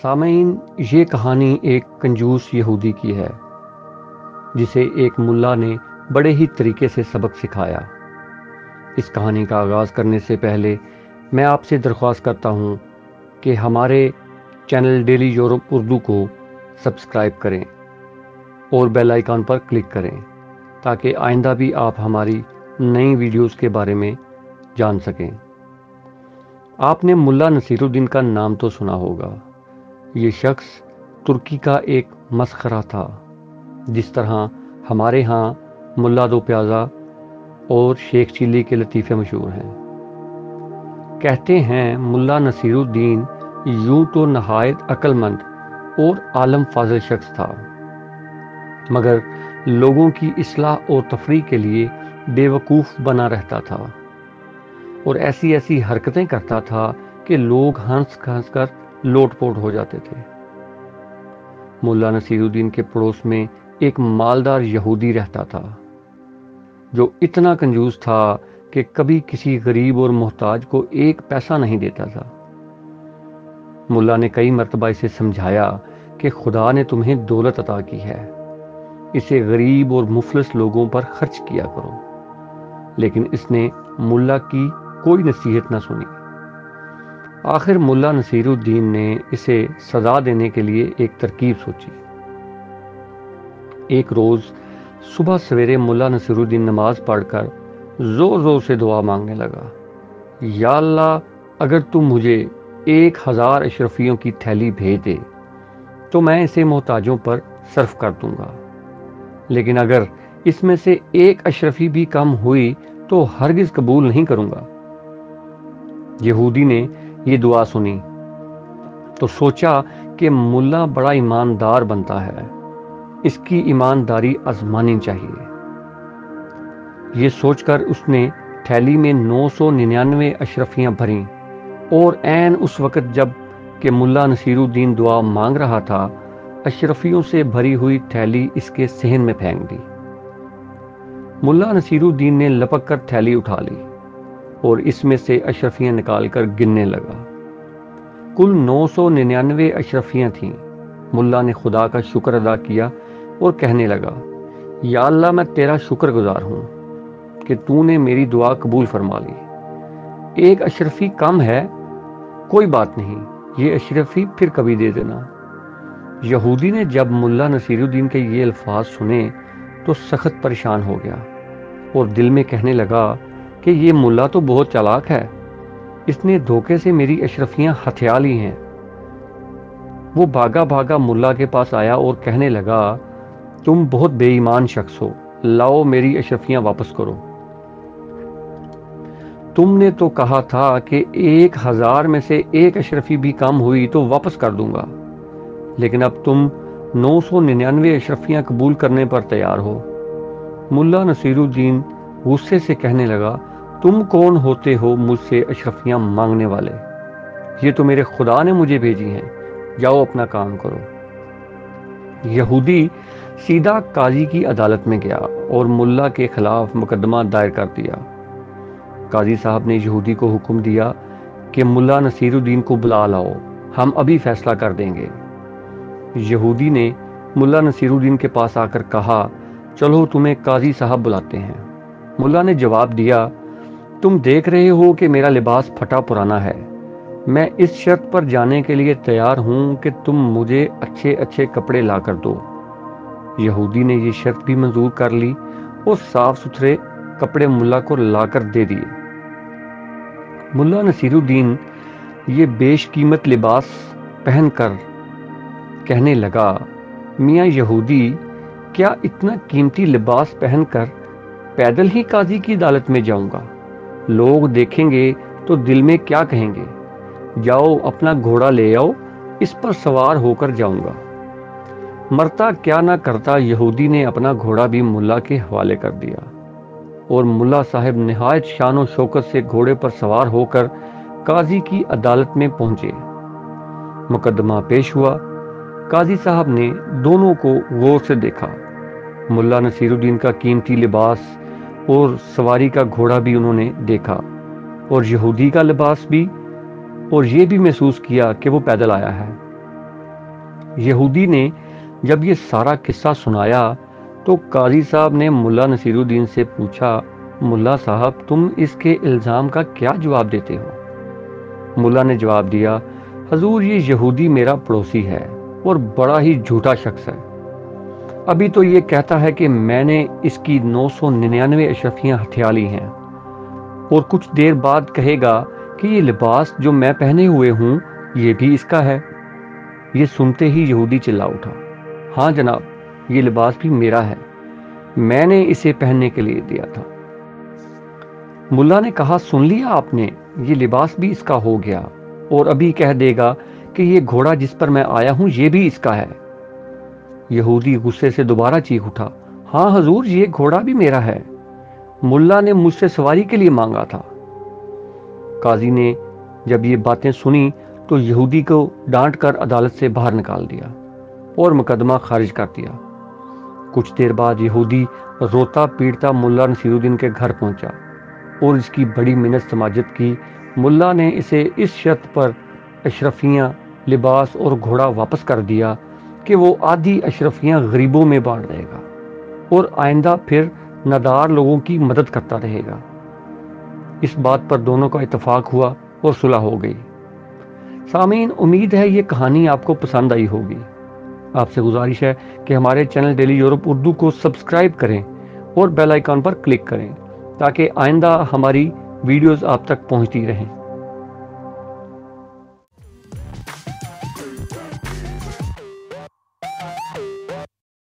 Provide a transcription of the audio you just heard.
سامعین، یہ کہانی ایک کنجوس یہودی کی ہے جسے ایک ملا نے بڑے ہی طریقے سے سبق سکھایا۔ اس کہانی کا آغاز کرنے سے پہلے میں آپ سے درخواست کرتا ہوں کہ ہمارے چینل ڈیلی یورپ اردو کو سبسکرائب کریں اور بیل آئیکن پر کلک کریں تاکہ آئندہ بھی آپ ہماری نئی ویڈیوز کے بارے میں جان سکیں۔ آپ نے ملا نصیر الدین کا نام تو سنا ہوگا۔ یہ شخص ترکی کا ایک مسخرہ تھا، جس طرح ہمارے ہاں ملا دو پیازا اور شیخ چلی کے لطیفے مشہور ہیں۔ کہتے ہیں ملا نصیر الدین یوں تو نہایت عقل مند اور عالم فاضل شخص تھا، مگر لوگوں کی اصلاح اور تفریح کے لیے بے وقوف بنا رہتا تھا اور ایسی حرکتیں کرتا تھا کہ لوگ ہنس ہنس کر لوٹ پوٹ ہو جاتے تھے۔ ملا نصیر الدین کے پڑوس میں ایک مالدار یہودی رہتا تھا جو اتنا کنجوس تھا کہ کبھی کسی غریب اور محتاج کو ایک پیسہ نہیں دیتا تھا۔ ملا نے کئی مرتبہ اسے سمجھایا کہ خدا نے تمہیں دولت عطا کی ہے، اسے غریب اور مفلس لوگوں پر خرچ کیا کرو، لیکن اس نے ملا کی کوئی نصیحت نہ سنی۔ آخر ملا نصیر الدین نے اسے سزا دینے کے لیے ایک ترکیب سوچی۔ ایک روز صبح سویرے ملا نصیر الدین نماز پڑھ کر زور زور سے دعا مانگنے لگا، یا اللہ، اگر تم مجھے 1000 اشرفیوں کی تھیلی بھیج دے تو میں اسے محتاجوں پر صرف کر دوں گا، لیکن اگر اس میں سے ایک اشرفی بھی کم ہوئی تو ہرگز قبول نہیں کروں گا۔ یہودی نے یہ دعا سنی تو سوچا کہ ملا بڑا ایماندار بنتا ہے، اس کی ایمانداری آزمانی چاہیے۔ یہ سوچ کر اس نے تھیلی میں 999 اشرفیاں بھریں اور عین اس وقت جب کہ ملا نصیر الدین دعا مانگ رہا تھا، اشرفیوں سے بھری ہوئی تھیلی اس کے صحن میں پھینک دی۔ ملا نصیر الدین نے لپک کر تھیلی اٹھا لی اور اس میں سے اشرفیاں نکال کر گننے لگا۔ کل 999 اشرفیاں تھیں۔ ملا نے خدا کا شکر ادا کیا اور کہنے لگا، یا اللہ، میں تیرا شکر گزار ہوں کہ تو نے میری دعا قبول فرما لی۔ ایک اشرفی کم ہے، کوئی بات نہیں، یہ اشرفی پھر کبھی دے دینا۔ یہودی نے جب ملا نصیر الدین کے یہ الفاظ سنے تو سخت پریشان ہو گیا اور دل میں کہنے لگا کہ یہ ملا تو بہت چالاک ہے، اس نے دھوکے سے میری اشرفیاں ہتھیا لی ہیں۔ وہ بھاگا بھاگا ملا کے پاس آیا اور کہنے لگا، تم بہت بے ایمان شخص ہو، لاؤ میری اشرفیاں واپس کرو۔ تم نے تو کہا تھا کہ 1000 میں سے ایک اشرفی بھی کم ہوئی تو واپس کر دوں گا، لیکن اب تم 999 اشرفیاں قبول کرنے پر تیار ہو۔ ملا نصیر الدین غصے سے کہنے لگا، تم کون ہوتے ہو مجھ سے اشرفیاں مانگنے والے؟ یہ تو میرے خدا نے مجھے بھیجی ہیں، جاؤ اپنا کام کرو۔ یہودی سیدھا قاضی کی عدالت میں گیا اور ملا کے خلاف مقدمہ دائر کر دیا۔ قاضی صاحب نے یہودی کو حکم دیا کہ ملا نصیر الدین کو بلا لاؤ، ہم ابھی فیصلہ کر دیں گے۔ یہودی نے ملا نصیر الدین کے پاس آ کر کہا، چلو تمہیں قاضی صاحب بلاتے ہیں۔ ملا نے جواب دیا، تم دیکھ رہے ہو کہ میرا لباس پھٹا پرانا ہے، میں اس شرط پر جانے کے لیے تیار ہوں کہ تم مجھے اچھے اچھے کپڑے لا کر دو۔ یہودی نے یہ شرط بھی منظور کر لی اور صاف ستھرے کپڑے ملا کو لا کر دے دیے۔ ملا نصیر الدین یہ بیش قیمت لباس پہن کر کہنے لگا، میاں یہودی، کیا اتنا قیمتی لباس پہن کر پیدل ہی قاضی کی عدالت میں جاؤں گا؟ لوگ دیکھیں گے تو دل میں کیا کہیں گے؟ جاؤ اپنا گھوڑا لے آؤ، اس پر سوار ہو کر جاؤں گا۔ مرتا کیا نہ کرتا، یہودی نے اپنا گھوڑا بھی ملا کے حوالے کر دیا اور ملا صاحب نہایت شان و شوکت سے گھوڑے پر سوار ہو کر قاضی کی عدالت میں پہنچے۔ مقدمہ پیش ہوا۔ قاضی صاحب نے دونوں کو غور سے دیکھا۔ ملا نصیر الدین کا قیمتی لباس اور سواری کا گھوڑا بھی انہوں نے دیکھا، اور یہودی کا لباس بھی، اور یہ بھی محسوس کیا کہ وہ پیدل آیا ہے۔ یہودی نے جب یہ سارا قصہ سنایا تو قاضی صاحب نے ملا نصیر الدین سے پوچھا، ملا صاحب تم اس کے الزام کا کیا جواب دیتے ہو؟ ملا نے جواب دیا، حضور یہ یہودی میرا پڑوسی ہے اور بڑا ہی جھوٹا شخص ہے۔ ابھی تو یہ کہتا ہے کہ میں نے اس کی 999 اشرفیاں ہتھیا لی ہیں، اور کچھ دیر بعد کہے گا کہ یہ لباس جو میں پہنے ہوئے ہوں یہ بھی اس کا ہے۔ یہ سنتے ہی یہودی چلا اٹھا، ہاں جناب یہ لباس بھی میرا ہے، میں نے اسے پہننے کے لیے دیا تھا۔ ملا نے کہا، سن لیا آپ نے، یہ لباس بھی اس کا ہو گیا، اور ابھی کہہ دے گا کہ یہ گھوڑا جس پر میں آیا ہوں یہ بھی اس کا ہے۔ یہودی غصے سے دوبارہ چیخ اٹھا، ہاں حضور یہ گھوڑا بھی میرا ہے، ملا نے مجھ سے سواری کے لیے مانگا تھا۔ قاضی نے جب یہ باتیں سنی تو یہودی کو ڈانٹ کر عدالت سے باہر نکال دیا اور مقدمہ خارج کر دیا۔ کچھ دیر بعد یہودی روتا پیٹتا ملا نصیر الدین کے گھر پہنچا اور اس کی بڑی منت سماجت کی۔ ملا نے اسے اس شرط پر اشرفیاں، لباس اور گھوڑا واپس کر دیا کہ وہ آدھی اشرفیاں غریبوں میں بانٹ دے گا اور آئندہ پھر نادار لوگوں کی مدد کرتا رہے گا۔ اس بات پر دونوں کا اتفاق ہوا اور صلح ہو گئی۔ سامعین، امید ہے یہ کہانی آپ کو پسند آئی ہوگی۔ آپ سے گزارش ہے کہ ہمارے چینل ڈیلی یورپ اردو کو سبسکرائب کریں اور بیل آئیکن پر کلک کریں تاکہ آئندہ ہماری ویڈیوز آپ تک پہنچتی رہیں۔